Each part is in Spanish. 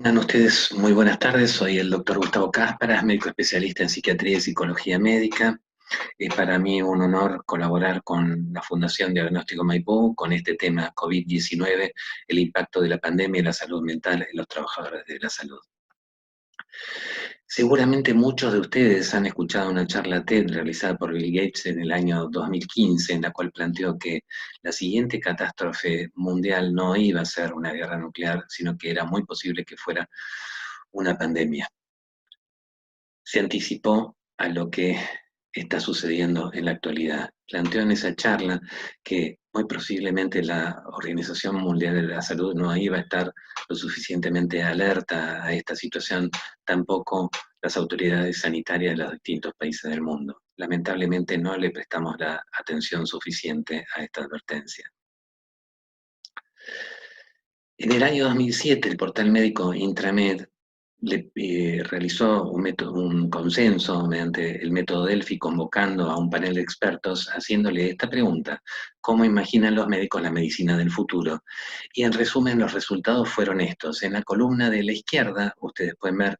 Tengan ustedes muy buenas tardes, soy el doctor Gustavo Cásparas, médico especialista en psiquiatría y psicología médica. Es para mí un honor colaborar con la Fundación Diagnóstico Maipú con este tema COVID-19, el impacto de la pandemia en la salud mental en los trabajadores de la salud. Seguramente muchos de ustedes han escuchado una charla TED realizada por Bill Gates en el año 2015, en la cual planteó que la siguiente catástrofe mundial no iba a ser una guerra nuclear, sino que era muy posible que fuera una pandemia. Se anticipó a lo que está sucediendo en la actualidad. Planteó en esa charla que muy posiblemente la Organización Mundial de la Salud no iba a estar lo suficientemente alerta a esta situación, tampoco las autoridades sanitarias de los distintos países del mundo. Lamentablemente no le prestamos la atención suficiente a esta advertencia. En el año 2007, el portal médico Intramed realizó un consenso mediante el método Delphi, convocando a un panel de expertos, haciéndole esta pregunta: ¿cómo imaginan los médicos la medicina del futuro? Y en resumen, los resultados fueron estos. En la columna de la izquierda, ustedes pueden ver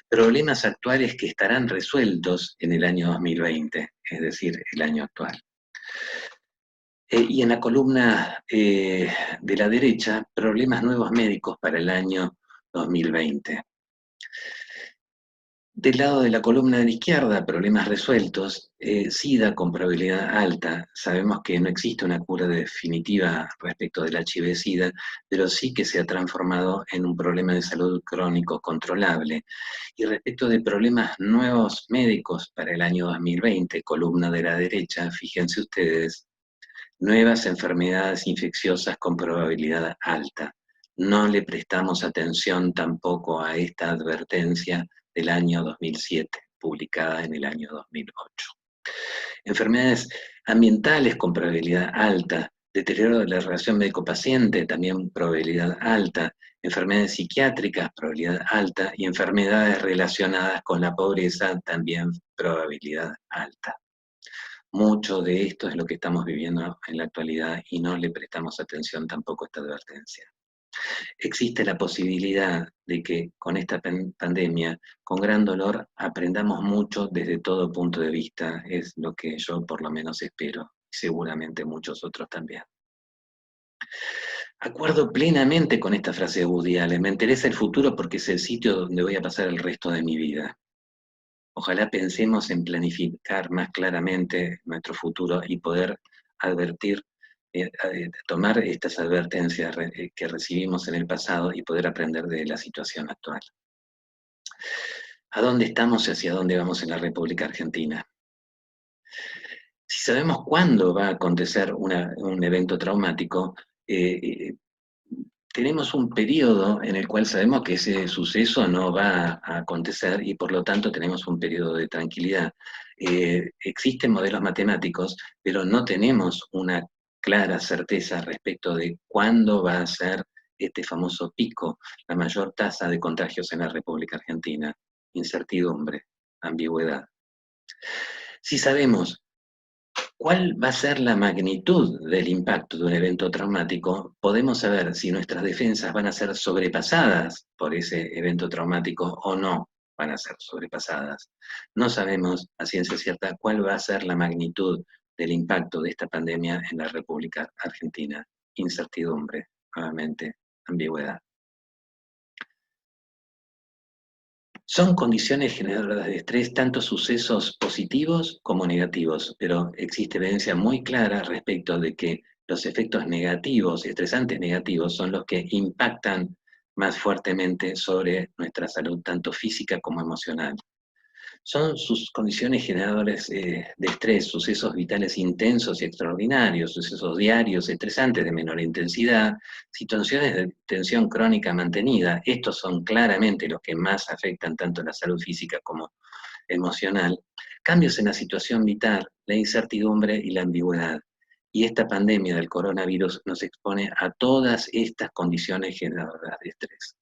problemas actuales que estarán resueltos en el año 2020, es decir, el año actual. Y en la columna de la derecha, problemas nuevos médicos para el año 2020. Del lado de la columna de la izquierda, problemas resueltos, SIDA con probabilidad alta. Sabemos que no existe una cura definitiva respecto del HIV-SIDA, pero sí que se ha transformado en un problema de salud crónico controlable. Y respecto de problemas nuevos médicos para el año 2020, columna de la derecha, fíjense ustedes, nuevas enfermedades infecciosas con probabilidad alta. No le prestamos atención tampoco a esta advertencia del año 2007, publicada en el año 2008. Enfermedades ambientales con probabilidad alta, deterioro de la relación médico-paciente, también probabilidad alta, enfermedades psiquiátricas, probabilidad alta, y enfermedades relacionadas con la pobreza, también probabilidad alta. Mucho de esto es lo que estamos viviendo en la actualidad y no le prestamos atención tampoco a esta advertencia. Existe la posibilidad de que con esta pandemia, con gran dolor, aprendamos mucho desde todo punto de vista. Es lo que yo por lo menos espero, y seguramente muchos otros también. Acuerdo plenamente con esta frase de Woody Allen: me interesa el futuro porque es el sitio donde voy a pasar el resto de mi vida. Ojalá pensemos en planificar más claramente nuestro futuro y poder advertir, tomar estas advertencias que recibimos en el pasado y poder aprender de la situación actual. ¿A dónde estamos y hacia dónde vamos en la República Argentina? Si sabemos cuándo va a acontecer un evento traumático, eh, tenemos un periodo en el cual sabemos que ese suceso no va a acontecer y por lo tanto tenemos un periodo de tranquilidad. Existen modelos matemáticos, pero no tenemos una clara certeza respecto de cuándo va a ser este famoso pico, la mayor tasa de contagios en la República Argentina. Incertidumbre, ambigüedad. Si sabemos ¿cuál va a ser la magnitud del impacto de un evento traumático? Podemos saber si nuestras defensas van a ser sobrepasadas por ese evento traumático o no van a ser sobrepasadas. No sabemos a ciencia cierta cuál va a ser la magnitud del impacto de esta pandemia en la República Argentina. Incertidumbre, nuevamente, ambigüedad. Son condiciones generadoras de estrés, tanto sucesos positivos como negativos, pero existe evidencia muy clara respecto de que los efectos negativos, estresantes negativos, son los que impactan más fuertemente sobre nuestra salud, tanto física como emocional. Son sus condiciones generadoras de estrés, sucesos vitales intensos y extraordinarios, sucesos diarios estresantes de menor intensidad, situaciones de tensión crónica mantenida. Estos son claramente los que más afectan tanto la salud física como emocional. Cambios en la situación vital, la incertidumbre y la ambigüedad. Y esta pandemia del coronavirus nos expone a todas estas condiciones generadoras de estrés.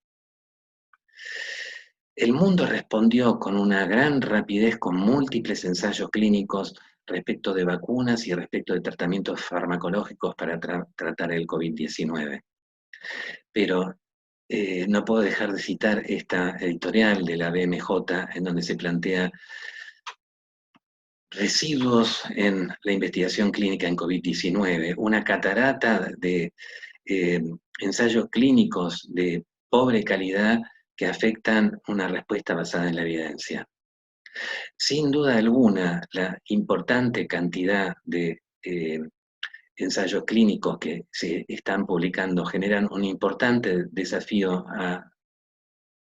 El mundo respondió con una gran rapidez con múltiples ensayos clínicos respecto de vacunas y respecto de tratamientos farmacológicos para tratar el COVID-19. Pero No puedo dejar de citar esta editorial de la BMJ, en donde se plantea residuos en la investigación clínica en COVID-19, una catarata de eh, ensayos clínicos de pobre calidad que afectan una respuesta basada en la evidencia. Sin duda alguna, la importante cantidad de ensayos clínicos que se están publicando generan un importante desafío a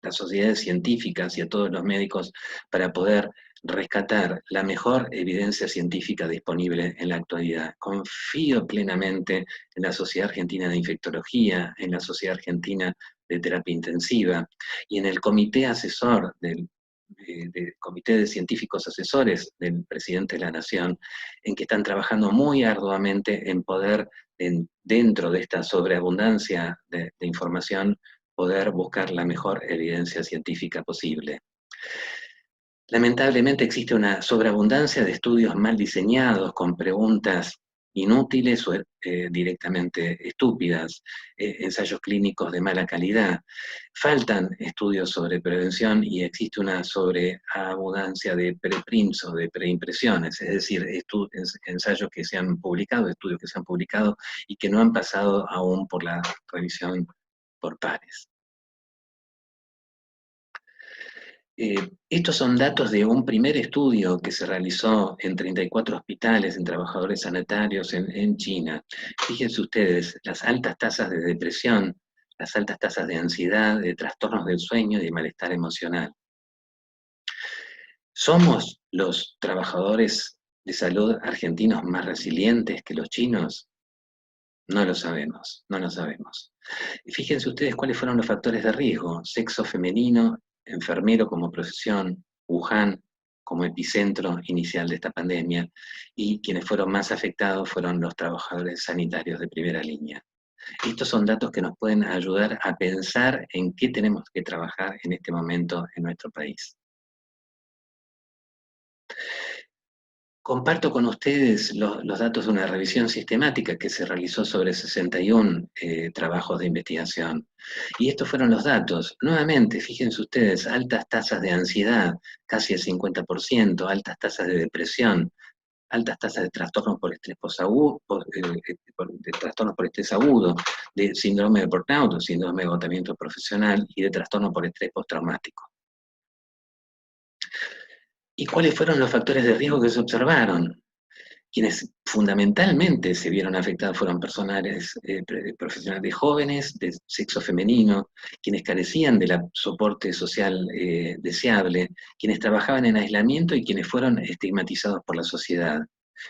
las sociedades científicas y a todos los médicos para poder rescatar la mejor evidencia científica disponible en la actualidad. Confío plenamente en la Sociedad Argentina de Infectología, en la Sociedad Argentina de Terapia Intensiva y en el comité asesor del comité de científicos asesores del presidente de la Nación, en que están trabajando muy arduamente en poder, dentro de esta sobreabundancia de información, poder buscar la mejor evidencia científica posible. Lamentablemente existe una sobreabundancia de estudios mal diseñados, con preguntas inútiles o directamente estúpidas, ensayos clínicos de mala calidad. Faltan estudios sobre prevención y existe una sobreabundancia de preprints o de preimpresiones, es decir, ensayos que se han publicado, estudios que se han publicado y que no han pasado aún por la revisión por pares. Estos son datos de un primer estudio que se realizó en 34 hospitales, en trabajadores sanitarios en China. Fíjense ustedes, las altas tasas de depresión, las altas tasas de ansiedad, de trastornos del sueño y de malestar emocional. ¿Somos los trabajadores de salud argentinos más resilientes que los chinos? No lo sabemos, no lo sabemos. Y fíjense ustedes cuáles fueron los factores de riesgo: sexo femenino, enfermero como profesión, Wuhan como epicentro inicial de esta pandemia, y quienes fueron más afectados fueron los trabajadores sanitarios de primera línea. Estos son datos que nos pueden ayudar a pensar en qué tenemos que trabajar en este momento en nuestro país. Comparto con ustedes los datos de una revisión sistemática que se realizó sobre 61 trabajos de investigación. Y estos fueron los datos. Nuevamente, fíjense ustedes, altas tasas de ansiedad, casi el 50%, altas tasas de depresión, altas tasas de trastornos por estrés de trastornos por estrés agudo, de síndrome de burnout, síndrome de agotamiento profesional y de trastorno por estrés postraumático. ¿Y cuáles fueron los factores de riesgo que se observaron? Quienes fundamentalmente se vieron afectados fueron profesionales jóvenes, de sexo femenino, quienes carecían del soporte social deseable, quienes trabajaban en aislamiento y quienes fueron estigmatizados por la sociedad,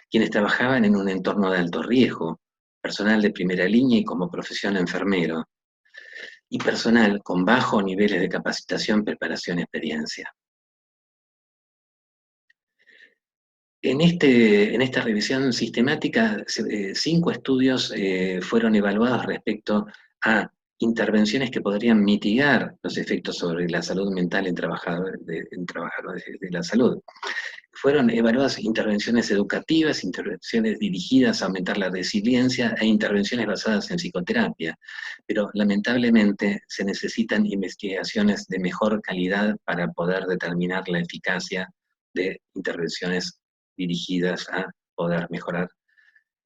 quienes trabajaban en un entorno de alto riesgo, personal de primera línea y como profesión enfermero, y personal con bajos niveles de capacitación, preparación y experiencia. En esta revisión sistemática, 5 estudios fueron evaluados respecto a intervenciones que podrían mitigar los efectos sobre la salud mental en trabajadores de la salud. Fueron evaluadas intervenciones educativas, intervenciones dirigidas a aumentar la resiliencia e intervenciones basadas en psicoterapia, pero lamentablemente se necesitan investigaciones de mejor calidad para poder determinar la eficacia de intervenciones dirigidas a poder mejorar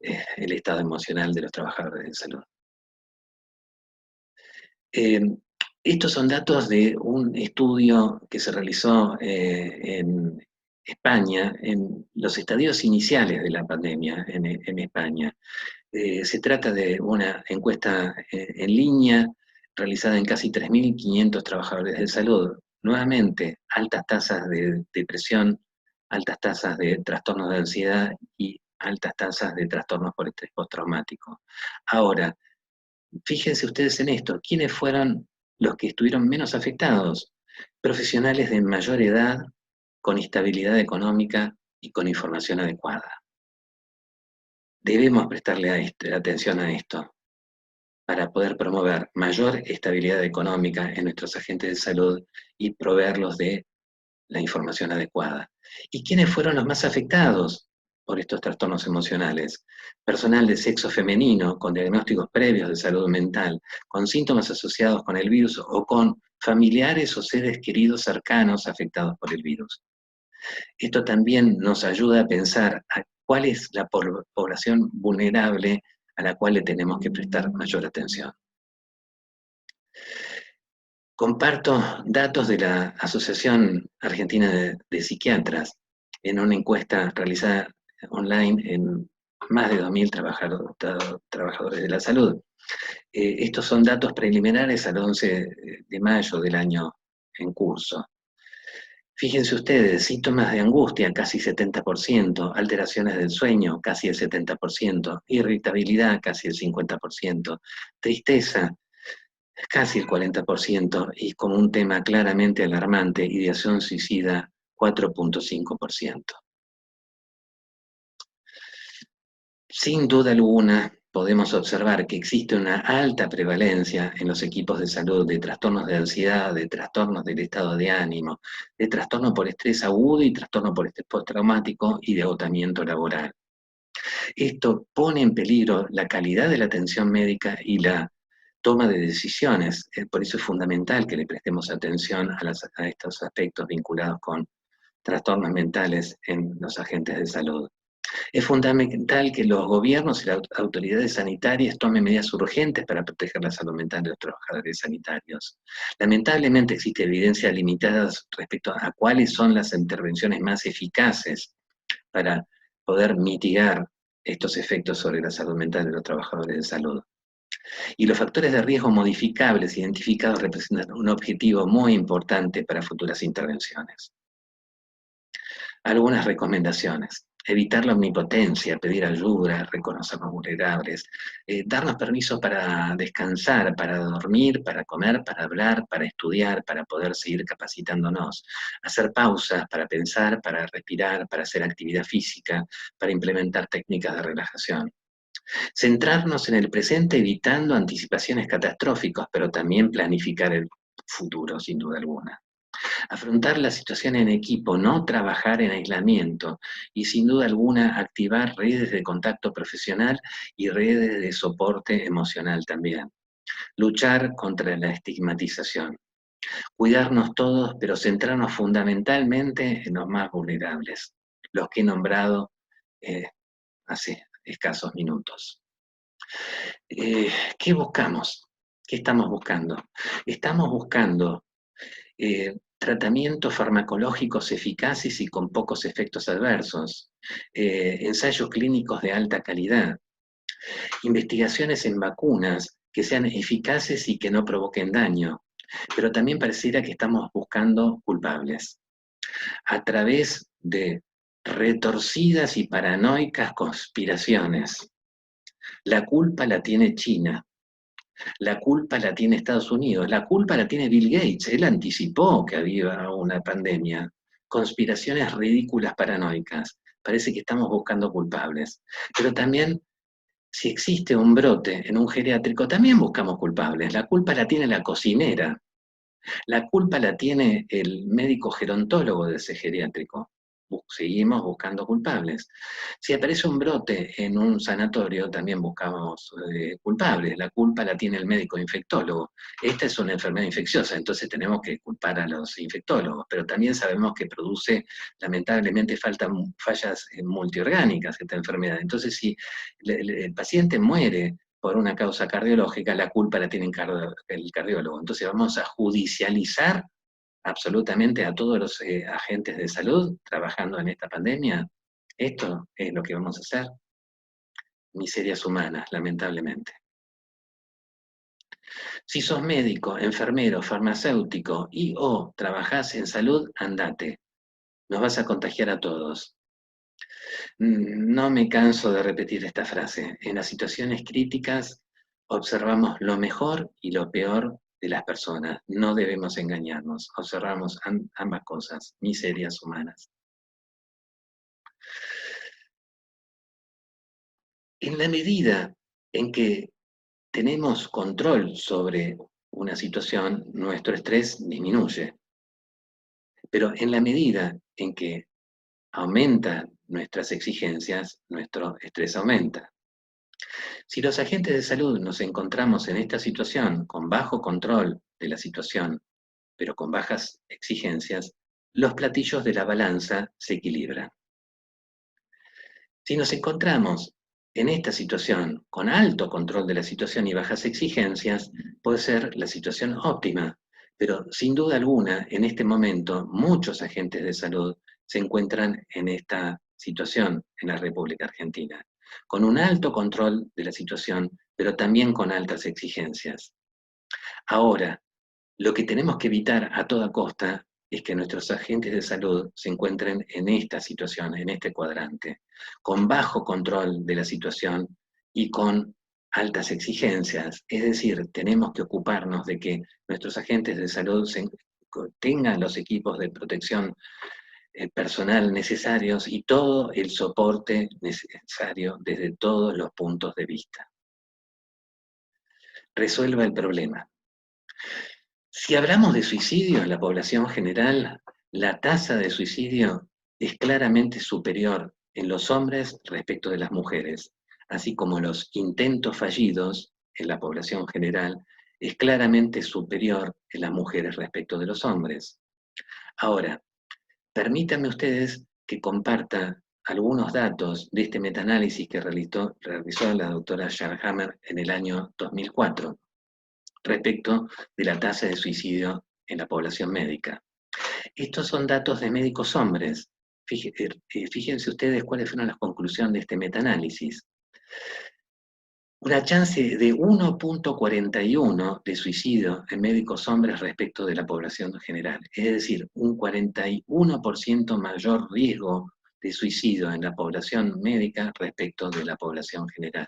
el estado emocional de los trabajadores de salud. Estos son datos de un estudio que se realizó en España, en los estadios iniciales de la pandemia en España. Se trata de una encuesta en línea realizada en casi 3.500 trabajadores de salud. Nuevamente, altas tasas de depresión, altas tasas de trastornos de ansiedad y altas tasas de trastornos por estrés postraumático. Ahora, fíjense ustedes en esto, ¿quiénes fueron los que estuvieron menos afectados? Profesionales de mayor edad, con estabilidad económica y con información adecuada. Debemos prestarle atención a esto para poder promover mayor estabilidad económica en nuestros agentes de salud y proveerlos de la información adecuada. ¿Y quiénes fueron los más afectados? por estos trastornos emocionales. Personal de sexo femenino con diagnósticos previos de salud mental, con síntomas asociados con el virus o con familiares o seres queridos cercanos afectados por el virus. Esto también nos ayuda a pensar a cuál es la población vulnerable a la cual le tenemos que prestar mayor atención. Comparto datos de la Asociación Argentina de Psiquiatras en una encuesta realizada online en más de 2.000 trabajadores de la salud. Estos son datos preliminares al 11 de mayo del año en curso. Fíjense ustedes, síntomas de angustia, casi 70%, alteraciones del sueño, casi el 70%, irritabilidad, casi el 50%, tristeza, casi el 40%, y como un tema claramente alarmante, ideación suicida, 4.5%. Sin duda alguna, podemos observar que existe una alta prevalencia en los equipos de salud de trastornos de ansiedad, de trastornos del estado de ánimo, de trastorno por estrés agudo y trastorno por estrés postraumático y de agotamiento laboral. Esto pone en peligro la calidad de la atención médica y la toma de decisiones. Por eso es fundamental que le prestemos atención a estos aspectos vinculados con trastornos mentales en los agentes de salud. Es fundamental que los gobiernos y las autoridades sanitarias tomen medidas urgentes para proteger la salud mental de los trabajadores sanitarios. Lamentablemente existe evidencia limitada respecto a cuáles son las intervenciones más eficaces para poder mitigar estos efectos sobre la salud mental de los trabajadores de salud. Y los factores de riesgo modificables identificados representan un objetivo muy importante para futuras intervenciones. Algunas recomendaciones: evitar la omnipotencia, pedir ayuda, reconocernos vulnerables, darnos permiso para descansar, para dormir, para comer, para hablar, para estudiar, para poder seguir capacitándonos, hacer pausas para pensar, para respirar, para hacer actividad física, para implementar técnicas de relajación. Centrarnos en el presente evitando anticipaciones catastróficas, pero también planificar el futuro, sin duda alguna. Afrontar la situación en equipo, no trabajar en aislamiento y sin duda alguna activar redes de contacto profesional y redes de soporte emocional también. Luchar contra la estigmatización. Cuidarnos todos, pero centrarnos fundamentalmente en los más vulnerables, los que he nombrado hace escasos minutos. ¿Qué buscamos? ¿Qué estamos buscando? Estamos buscando tratamientos farmacológicos eficaces y con pocos efectos adversos, ensayos clínicos de alta calidad, investigaciones en vacunas que sean eficaces y que no provoquen daño, pero también pareciera que estamos buscando culpables a través de retorcidas y paranoicas conspiraciones. La culpa la tiene China, la culpa la tiene Estados Unidos, la culpa la tiene Bill Gates, él anticipó que había una pandemia. Conspiraciones ridículas, paranoicas. Parece que estamos buscando culpables. Pero también, si existe un brote en un geriátrico, también buscamos culpables. La culpa la tiene la cocinera, la culpa la tiene el médico gerontólogo de ese geriátrico. Seguimos buscando culpables. Si aparece un brote en un sanatorio, también buscamos culpables. La culpa la tiene el médico infectólogo. Esta es una enfermedad infecciosa, entonces tenemos que culpar a los infectólogos, pero también sabemos que produce, lamentablemente, fallas multiorgánicas esta enfermedad. Entonces, si el paciente muere por una causa cardiológica, la culpa la tiene el cardiólogo. Entonces vamos a judicializar absolutamente a todos los agentes de salud trabajando en esta pandemia. Esto es lo que vamos a hacer. Miserias humanas, lamentablemente. Si sos médico, enfermero, farmacéutico y o trabajás en salud, andate. Nos vas a contagiar a todos. No me canso de repetir esta frase. En las situaciones críticas observamos lo mejor y lo peor de las personas. No debemos engañarnos. Observamos ambas cosas, miserias humanas. En la medida en que tenemos control sobre una situación, nuestro estrés disminuye. Pero en la medida en que aumenta nuestras exigencias, nuestro estrés aumenta. Si los agentes de salud nos encontramos en esta situación con bajo control de la situación, pero con bajas exigencias, los platillos de la balanza se equilibran. Si nos encontramos en esta situación con alto control de la situación y bajas exigencias, puede ser la situación óptima, pero sin duda alguna, en este momento, muchos agentes de salud se encuentran en esta situación en la República Argentina, con un alto control de la situación, pero también con altas exigencias. Ahora, lo que tenemos que evitar a toda costa es que nuestros agentes de salud se encuentren en esta situación, en este cuadrante, con bajo control de la situación y con altas exigencias. Es decir, tenemos que ocuparnos de que nuestros agentes de salud tengan los equipos de protección personal necesarios y todo el soporte necesario desde todos los puntos de vista. Resuelva el problema. Si hablamos de suicidio en la población general, la tasa de suicidio es claramente superior en los hombres respecto de las mujeres, así como los intentos fallidos en la población general es claramente superior en las mujeres respecto de los hombres. Ahora, permítanme ustedes que comparta algunos datos de este metaanálisis que realizó la doctora Scharnhammer en el año 2004 respecto de la tasa de suicidio en la población médica. Estos son datos de médicos hombres. Fíjense ustedes cuáles fueron las conclusiones de este metaanálisis. Una chance de 1.41 de suicidio en médicos hombres respecto de la población general. Es decir, un 41% mayor riesgo de suicidio en la población médica respecto de la población general.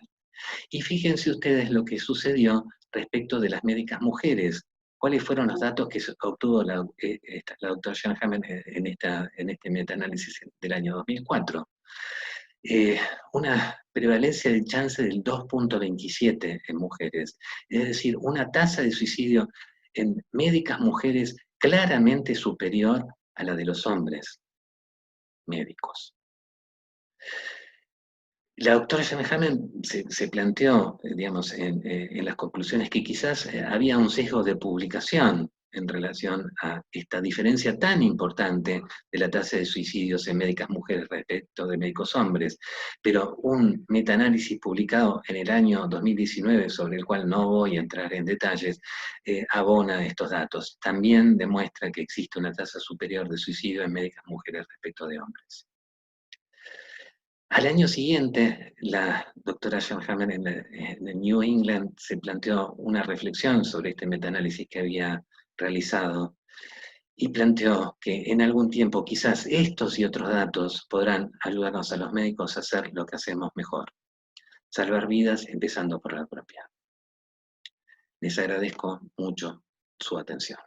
Y fíjense ustedes lo que sucedió respecto de las médicas mujeres. ¿Cuáles fueron los datos que obtuvo la doctora Scharnhammer en este metaanálisis del año 2004? Una prevalencia de chance del 2.27 en mujeres, es decir, una tasa de suicidio en médicas mujeres claramente superior a la de los hombres médicos. La doctora Scharnhammer se planteó, digamos, en las conclusiones que quizás había un sesgo de publicación en relación a esta diferencia tan importante de la tasa de suicidios en médicas mujeres respecto de médicos hombres, pero un metaanálisis publicado en el año 2019, sobre el cual no voy a entrar en detalles, abona estos datos. También demuestra que existe una tasa superior de suicidio en médicas mujeres respecto de hombres. Al año siguiente, la doctora Scharnhammer en New England se planteó una reflexión sobre este metaanálisis que había realizado y planteó que en algún tiempo quizás estos y otros datos podrán ayudarnos a los médicos a hacer lo que hacemos mejor, salvar vidas empezando por la propia. Les agradezco mucho su atención.